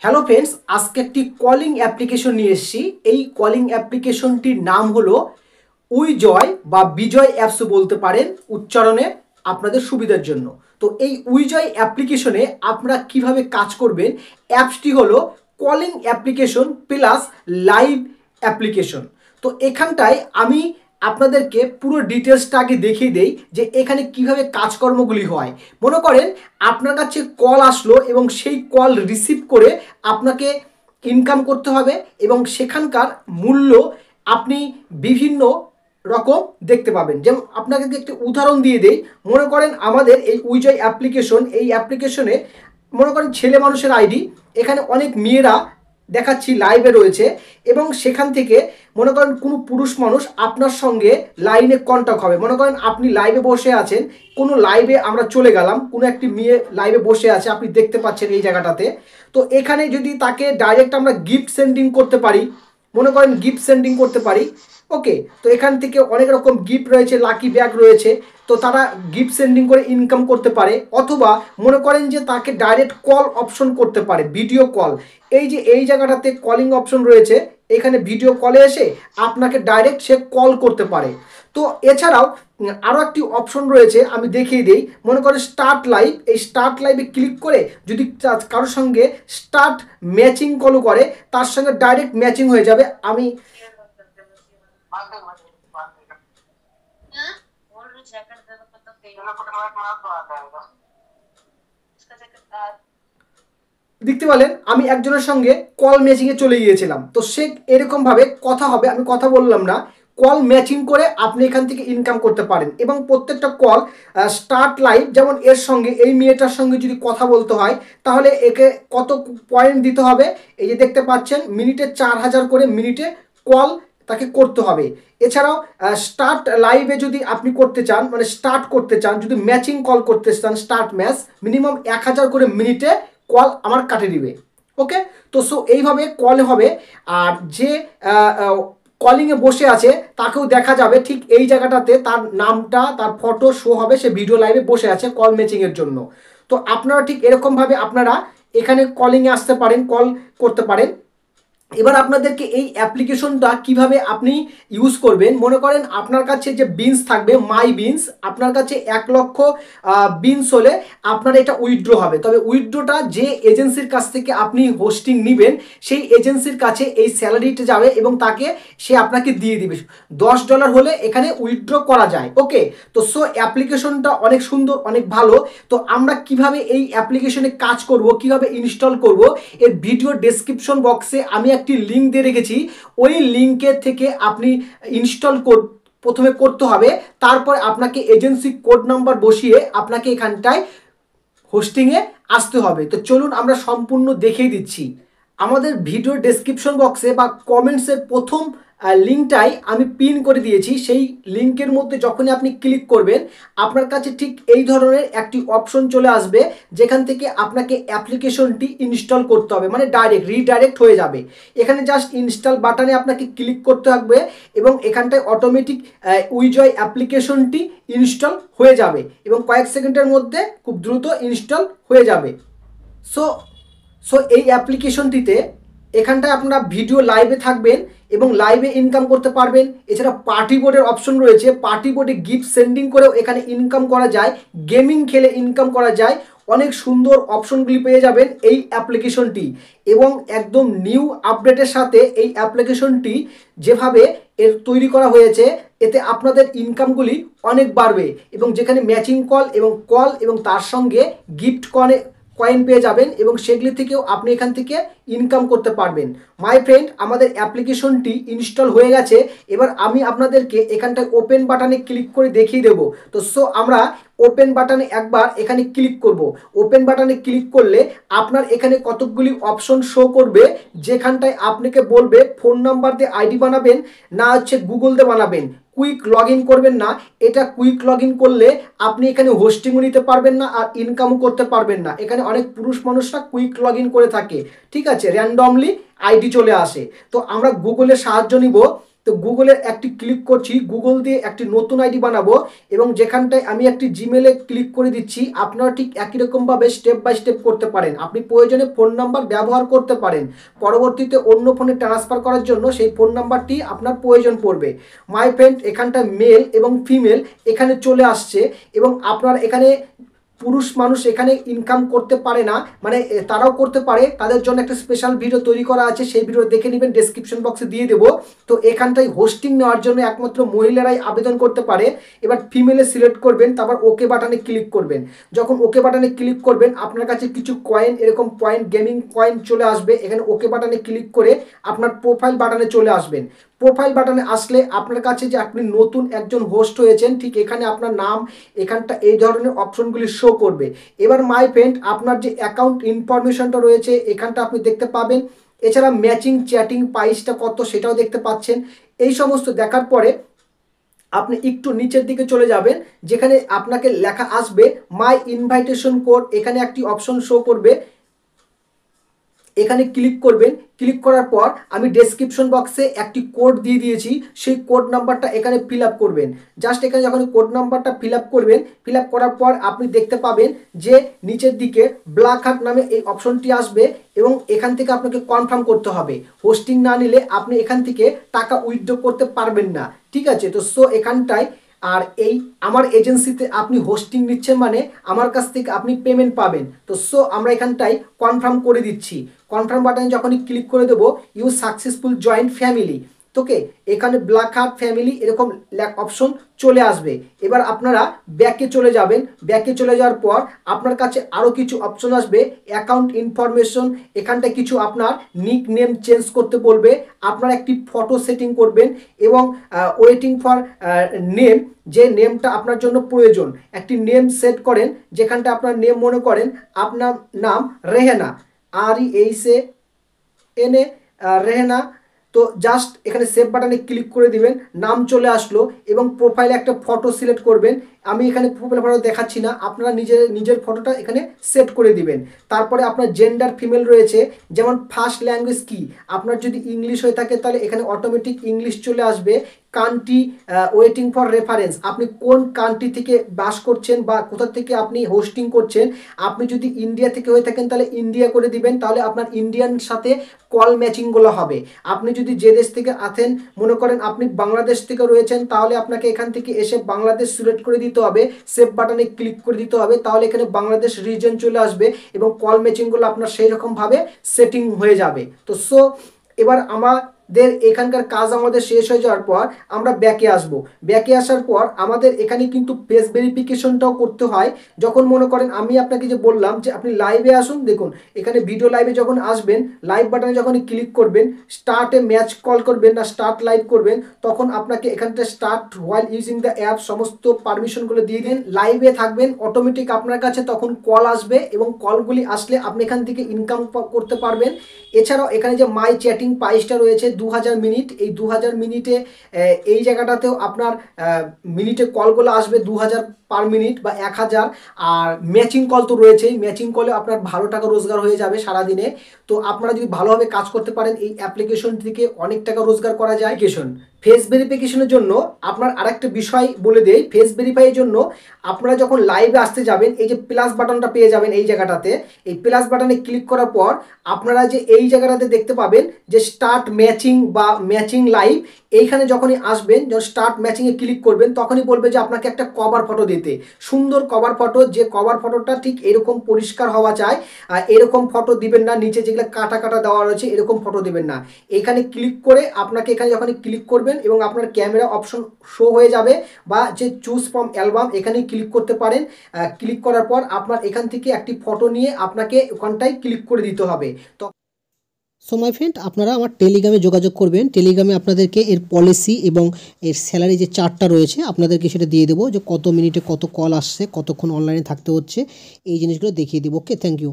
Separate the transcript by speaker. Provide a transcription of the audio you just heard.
Speaker 1: Hello friends, আজকে একটি calling application নিয়ে এসেছি। এই কলিং অ্যাপ্লিকেশনটির নাম হলো উইজয় বা বিজয় অ্যাপসও বলতে পারেন উচ্চারণে আপনাদের সুবিধার জন্য। তো এই উইজয় অ্যাপ্লিকেশনে আপনারা কিভাবে কাজ করবেন, অ্যাপসটি হলো calling application plus live application. তো এখানটায় আমি আপনাদেরকে পুরো ডিটেলসটা আগে দেখিয়ে দেই যে এখানে কিভাবে কাজকর্মগুলি হয়। মনে করেন আপনার কাছে কল আসলো এবং সেই কল রিসিভ করে আপনাকে ইনকাম করতে হবে এবং সেখানকার মূল্য আপনি বিভিন্ন রকম দেখতে পাবেন। যেমন আপনাকে একটি উদাহরণ দিয়ে দেই। মনে করেন আমাদের এই উইজয় অ্যাপ্লিকেশন, এই অ্যাপ্লিকেশনে মনে করেন ছেলে মানুষের আইডি, এখানে অনেক মেয়েরা দেখাচ্ছি লাইভে রয়েছে এবং সেখান থেকে মনে করেন কোনো পুরুষ মানুষ আপনার সঙ্গে লাইনে কন্ট্যাক্ট হবে। মনে করেন আপনি লাইভে বসে আছেন, কোনো লাইভে আমরা চলে গেলাম, কোনো একটি মেয়ে লাইভে বসে আছে, আপনি দেখতে পাচ্ছেন এই জায়গাটাতে। তো এখানে যদি তাকে ডাইরেক্ট আমরা গিফট সেন্ডিং করতে পারি, মনে করেন গিফট সেন্ডিং করতে পারি, ওকে। তো এখান থেকে অনেক রকম গিফট রয়েছে, লাকি ব্যাগ রয়েছে, তো তারা গিফট সেন্ডিং করে ইনকাম করতে পারে। অথবা মনে করেন যে তাকে ডাইরেক্ট কল অপশন করতে পারে, ভিডিও কল। এই যে এই জায়গাটাতে কলিং অপশন রয়েছে, এখানে ভিডিও কলে এসে আপনাকে ডাইরেক্ট সে কল করতে পারে। তো এছাড়াও আরও একটি অপশন রয়েছে, আমি দেখিয়ে দিই। মনে করেন স্টার্ট লাইভ, এই স্টার্ট লাইভে ক্লিক করে যদি কারোর সঙ্গে স্টার্ট ম্যাচিং কলও করে, তার সঙ্গে ডাইরেক্ট ম্যাচিং হয়ে যাবে। আমি দেখতে পেলেন আমি একজনের সঙ্গে কল ম্যাচিংয়ে চলে গিয়েছিলাম। তো সে এরকমভাবে কথা হবে, আমি কথা বললাম না, কল ম্যাচিং করে আপনি এখান থেকে ইনকাম করতে পারেন। এবং প্রত্যেকটা কল স্টার্ট লাইভ, যেমন এর সঙ্গে এই মেয়েটার সঙ্গে যদি কথা বলতে হয় তাহলে একে কত পয়েন্ট দিতে হবে, এই যে দেখতে পাচ্ছেন মিনিটে 4000 করে মিনিটে কল তাকে করতে হবে। এছাড়াও স্টার্ট লাইভে যদি আপনি করতে চান, মানে স্টার্ট করতে চান, যদি ম্যাচিং কল করতে চান, স্টার্ট ম্যাচ, মিনিমাম 1000 করে মিনিটে কল আমার কাটে দিবে। ওকে, তো সো এইভাবে কল হবে। আর যে কলিংয়ে বসে আছে তাকেও দেখা যাবে ঠিক এই জায়গাটাতে, তার নামটা, তার ফটো শো হবে, সে ভিডিও লাইভে বসে আছে কল ম্যাচিংয়ের জন্য। তো আপনারা ঠিক এরকমভাবে আপনারা এখানে কলিংয়ে আসতে পারেন, কল করতে পারেন। এবার আপনাদেরকে এই অ্যাপ্লিকেশনটা কিভাবে আপনি ইউজ করবেন। মনে করেন আপনার কাছে যে বিনস থাকবে, মাই বিনস, আপনার কাছে 1 লক্ষ বিনস হলে আপনার এটা উইথড্র হবে। তবে উইথড্রটা যে এজেন্সির কাছ থেকে আপনি হোস্টিং নেবেন সেই এজেন্সির কাছে এই স্যালারিটা যাবে এবং তাকে সে আপনাকে দিয়ে দিবে। $10 হলে এখানে উইথড্র করা যায়। ওকে, তো সো অ্যাপ্লিকেশনটা অনেক সুন্দর, অনেক ভালো। তো আমরা কিভাবে এই অ্যাপ্লিকেশনে কাজ করব, কিভাবে ইনস্টল করব, এর ভিডিও ডেসক্রিপশন বক্সে আমি একটি লিঙ্ক দিয়ে রেখেছি। ওই লিঙ্কের থেকে আপনি ইনস্টল প্রথমে করতে হবে, তারপর আপনাকে এজেন্সি কোড নাম্বার বসিয়ে আপনাকে এখানটায় হোস্টিংয়ে আসতে হবে। তো চলুন আমরা সম্পূর্ণ দেখিয়ে দিচ্ছি। আমাদের ভিডিও ডেসক্রিপশন বক্সে বা কমেন্টসের প্রথম লিঙ্কটাই আমি পিন করে দিয়েছি। সেই লিঙ্কের মধ্যে যখনই আপনি ক্লিক করবেন আপনার কাছে ঠিক এই ধরনের একটি অপশন চলে আসবে, যেখান থেকে আপনাকে অ্যাপ্লিকেশনটি ইনস্টল করতে হবে, মানে ডাইরেক্ট রিডাইরেক্ট হয়ে যাবে। এখানে জাস্ট ইনস্টল বাটনে আপনাকে ক্লিক করতে হবে এবং এখানটায় অটোমেটিক উইজয় অ্যাপ্লিকেশনটি ইনস্টল হয়ে যাবে এবং কয়েক সেকেন্ডের মধ্যে খুব দ্রুত ইনস্টল হয়ে যাবে। সো এই অ্যাপ্লিকেশনটিতে এখানটায় আপনারা ভিডিও লাইভে থাকবেন এবং লাইভে ইনকাম করতে পারবেন। এছাড়া পার্টি বোর্ডের অপশন রয়েছে, পার্টি বোর্ডে গিফট সেন্ডিং করেও এখানে ইনকাম করা যায়, গেমিং খেলে ইনকাম করা যায়। অনেক সুন্দর অপশনগুলি পেয়ে যাবেন এই অ্যাপ্লিকেশনটি এবং একদম নিউ আপডেটের সাথে এই অ্যাপ্লিকেশনটি যেভাবে এর তৈরি করা হয়েছে এতে আপনাদের ইনকামগুলি অনেক বাড়বে এবং যেখানে ম্যাচিং কল এবং তার সঙ্গে গিফট কয়েন পেয়ে যাবেন এবং সেগুলি থেকেও আপনি এখান থেকে ইনকাম করতে পারবেন। মাই ফ্রেন্ড, আমাদের অ্যাপ্লিকেশনটি ইনস্টল হয়ে গেছে। এবার আমি আপনাদেরকে এখানটায় ওপেন বাটনে ক্লিক করে দেখিয়ে দেবো। তো সো আমরা ওপেন বাটনে একবার এখানে ক্লিক করব। ওপেন বাটনে ক্লিক করলে আপনার এখানে কতকগুলি অপশন শো করবে, যেখানটায় আপনাকে বলবে ফোন নাম্বার দিয়ে আইডি বানাবেন না হচ্ছে গুগল দিয়ে বানাবেন। কুইক লগ ইন করবেন না, এটা কুইক লগ ইন করলে আপনি এখানে হোস্টিংও নিতে পারবেন না আর ইনকামও করতে পারবেন না। এখানে অনেক পুরুষ মানুষরা কুইক লগ ইন করে থাকে, ঠিক আছে, র্যান্ডমলি আইডি চলে আসে। তো আমরা গুগলের সাহায্য নিব। তো গুগলের একটি ক্লিক করছি, গুগল দিয়ে একটি নতুন আইডি বানাবো এবং যেখানটায় আমি একটি জিমেলে ক্লিক করে দিচ্ছি। আপনারা ঠিক একই রকমভাবে স্টেপ বাই স্টেপ করতে পারেন। আপনি প্রয়োজনে ফোন নাম্বার ব্যবহার করতে পারেন, পরবর্তীতে অন্য ফোনে ট্রান্সফার করার জন্য সেই ফোন নাম্বারটি আপনার প্রয়োজন পড়বে। মাই ফ্রেন্ড এখানটা মেল এবং ফিমেল এখানে চলে আসছে এবং আপনার এখানে পুরুষ মানুষ এখানে ইনকাম করতে পারে না, মানে তারাও করতে পারে, তাদের জন্য একটা স্পেশাল ভিডিও তৈরি করা আছে, সেই ভিডিও দেখে নেবেন, ডেসক্রিপশন বক্সে দিয়ে দেবো। তো এখানটায় হোস্টিং নেওয়ার জন্য একমাত্র মহিলারাই আবেদন করতে পারে। এবার ফিমেলে সিলেক্ট করবেন, তারপর ওকে বাটনে ক্লিক করবেন। যখন ওকে বাটনে ক্লিক করবেন আপনার কাছে কিছু কয়েন, এরকম পয়েন্ট, গেমিং কয়েন চলে আসবে। এখানে ওকে বাটনে ক্লিক করে আপনার প্রোফাইল বাটনে চলে আসবেন। প্রোফাইল বাটনে আসলে আপনার কাছে যে আপনি নতুন একজন হোস্ট হয়েছেন, ঠিক এখানে আপনার নাম, এখানটা এই ধরনের অপশনগুলি শো করবে। এবার মাই ফ্রেন্ড আপনার যে অ্যাকাউন্ট ইনফরমেশনটা রয়েছে এখানটা আপনি দেখতে পাবেন। এছাড়া ম্যাচিং চ্যাটিং প্রাইসটা কত সেটাও দেখতে পাচ্ছেন। এই সমস্ত দেখার পরে আপনি একটু নিচের দিকে চলে যাবেন, যেখানে আপনাকে লেখা আসবে মাই ইনভাইটেশন কোড, এখানে একটি অপশন শো করবে, এখানে ক্লিক করবেন। ক্লিক করার পর আমি ডেসক্রিপশন বক্সে একটি কোড দিয়ে দিয়েছি, সেই কোড নাম্বারটা এখানে ফিল আপ করবেন। জাস্ট এখানে যখন কোড নাম্বারটা ফিল আপ করবেন, ফিল আপ করার পর আপনি দেখতে পাবেন যে নিচের দিকে ব্ল্যাক হার্ট নামে এই অপশনটি আসবে এবং এখান থেকে আপনাকে কনফার্ম করতে হবে। হোস্টিং না নিলে আপনি এখান থেকে টাকা উইথড্র করতে পারবেন না, ঠিক আছে? তো সো এখানটায় আর এই আমার এজেন্সিতে আপনি হোস্টিং নিচ্ছেন মানে আমার কাছ থেকে আপনি পেমেন্ট পাবেন। তো সো আমরা এখানটায় কনফার্ম করে দিচ্ছি। কনফার্ম বাটনে যখনই ক্লিক করে দেবো, ইউ সাকসেসফুল জয়েন্ট ফ্যামিলি, তোকে এখানে ব্ল্যাক হার্ট ফ্যামিলি এরকম অপশন চলে আসবে। এবার আপনারা ব্যাকে চলে যাবেন। ব্যাকে চলে যাওয়ার পর আপনার কাছে আরও কিছু অপশন আসবে, অ্যাকাউন্ট ইনফরমেশন, এখানটায় কিছু আপনার নিক নেম চেঞ্জ করতে বলবে, আপনার একটি ফটো সেটিং করবেন এবং ওয়েটিং ফর নেম, যে নেমটা আপনার জন্য প্রয়োজন, একটি নেম সেট করেন, যেখানটা আপনার নেম মনে করেন আপনার নাম রেহেনা, REHANA রেহেনা। তো জাস্ট এখানে সেভ বাটনে ক্লিক করে দিবেন, নাম চলে আসলো এবং প্রোফাইলে একটা ফটো সিলেক্ট করবেন। আমি এখানে প্রোফাইল ফটো দেখাচ্ছি না, আপনারা নিজের ফটোটা এখানে সেট করে দিবেন। তারপরে আপনার জেন্ডার ফিমেল রয়েছে, যেমন ফার্স্ট ল্যাঙ্গুয়েজ কি, আপনার যদি ইংলিশ হয়ে থাকে তাহলে এখানে অটোমেটিক ইংলিশ চলে আসবে। কান্ট্রি ওয়েটিং ফর রেফারেন্স, আপনি কোন কান্ট্রি থেকে বাস করছেন বা কোথা থেকে আপনি হোস্টিং করছেন। আপনি যদি ইন্ডিয়া থেকে হয়ে থাকেন তাহলে ইন্ডিয়া করে দিবেন, তাহলে আপনার ইন্ডিয়ান সাথে কল ম্যাচিংগুলো হবে। আপনি যদি যে দেশ থেকে আছেন, মনে করেন আপনি বাংলাদেশ থেকে রয়েছেন, তাহলে আপনাকে এখান থেকে এসে বাংলাদেশ সিলেক্ট করে দিতে হবে, সেভ বাটনে ক্লিক করে দিতে হবে, তাহলে এখানে বাংলাদেশ রিজন চলে আসবে এবং কল ম্যাচিংগুলো আপনার সেই রকমভাবে সেটিং হয়ে যাবে। তো সো এবার আমাদের এখানকার কাজ আমাদের শেষ হয়ে যাওয়ার পর আমরা ব্যাকে আসব। ব্যাকে আসার পর আমাদের এখানে কিন্তু ফেস ভেরিফিকেশনটাও করতে হয়। যখন মনে করেন আমি আপনাকে যে বললাম যে আপনি লাইভে আসুন, দেখুন এখানে ভিডিও লাইভে যখন আসবেন, লাইভ বাটনে যখন ক্লিক করবেন, স্টার্টে ম্যাচ কল করবেন না স্টার্ট লাইভ করবেন, তখন আপনাকে এখানটা start while using the app সমস্ত পারমিশনগুলো দিয়ে দিন। লাইভে থাকবেন, অটোমেটিক আপনার কাছে তখন কল আসবে এবং কলগুলি আসলে আপনি এখান থেকে ইনকাম করতে পারবেন। এছাড়াও এখানে যে মাই চ্যাটিং প্রাইসটা রয়েছে 2000 মিনিট, এই 2000 মিনিটে এই জায়গাটাতেও আপনার মিনিটে কলগুলো আসবে 2000 পার মিনিট বা 1000। আর ম্যাচিং কল তো রয়েছেই, ম্যাচিং কলে আপনার ভালো টাকা রোজগার হয়ে যাবে সারাদিনে। তো আপনারা যদি ভালোভাবে কাজ করতে পারেন এই অ্যাপ্লিকেশন থেকে অনেক টাকা রোজগার করা যায়। ফেস ভেরিফিকেশনের জন্য আপনার আরেকটা বিষয় বলে দেই, ফেস ভেরিফাইয়ের জন্য আপনারা যখন লাইভে আসতে যাবেন, এই যে প্লাস বাটনটা পেয়ে যাবেন এই জায়গাটাতে, এই প্লাস বাটনে ক্লিক করার পর আপনারা যে এই জায়গাটাতে দেখতে পাবেন যে স্টার্ট ম্যাচিং বা ম্যাচিং লাইভ, এইখানে যখনই আসবেন, যখন স্টার্ট ম্যাচিংয়ে ক্লিক করবেন, তখনই বলবে যে আপনাকে একটা কভার ফটো দিতে, সুন্দর কভার ফটো, যে কভার ফটোটা ঠিক এরকম পরিষ্কার হওয়া চাই। এরকম ফটো দিবেন না, নিচে যেগুলো কাটা কাটা দেওয়া রয়েছে এরকম ফটো দিবেন না। এখানে ক্লিক করে আপনাকে এখানে যখন ক্লিক করবেন এবং আপনার ক্যামেরা অপশন শো হয়ে যাবে বা যে চুজ ফ্রম অ্যালবাম এখানে ক্লিক করতে পারেন। ক্লিক করার পর আপনার এখান থেকে একটি ফটো নিয়ে আপনাকে ওখানটায় ক্লিক করে দিতে হবে। তো
Speaker 2: সো মাই ফ্রেন্ড, আপনারা আমার টেলিগ্রামে যোগাযোগ করবেন। টেলিগ্রামে আপনাদেরকে এর পলিসি এবং এর স্যালারি যে চার্টটা রয়েছে আপনাদেরকে সেটা দিয়ে দেবো, যে কত মিনিটে কত কল আসছে, কতক্ষণ অনলাইনে থাকতে হচ্ছে, এই জিনিসগুলো দেখিয়ে দেবো। ওকে, থ্যাংক ইউ।